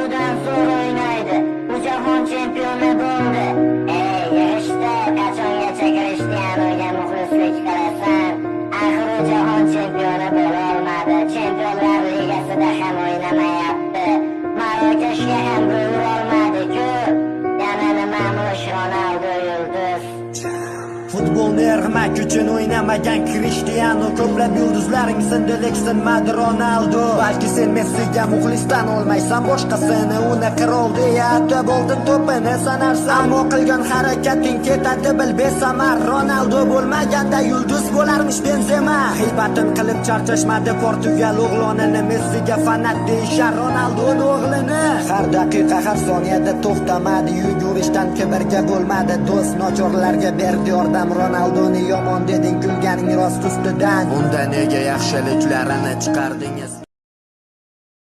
Ronaldo'dan zo'r o'ynaydi. Bu jahon chempioni bo'ldi. Yig'ishda qachongacha Krishtianuga muxlislik qilasan? Axir u jahon chempioni bo'la olmadi. Chempionlar ligasida ham o'ynamayapti. Marokashga ham bo'la olmadi-ku. Yana nimamush Ronaldo yulduz? Futbolni ermak uchun o'ynamagan Krishtianu, ko'plab yulduzlaring sindi lekin Ronaldo. Balki sen Messiga muxlisdan olmaysan, boshqasini uni qirol deya atab oldin to'pini sanarsan. Ammo qilgan harakating ketadi bil besamar. Ronaldo bo'lmaganda yulduz bo'larmish Benzema. G'iybatin qilib charchashmadi Portugal o'g'lonini, Messiga fanat deyishar Ronaldoning o'g'lini. Har daqiqa, har soniyada to'xtamadi, yugurishdan kibrga bo'lmadi. Do'st nochorlarga berdi yordam. Ronaldoni yomon deding, kulganing rost ustidan. Unda nega yaxshiliklarini chiqardingiz?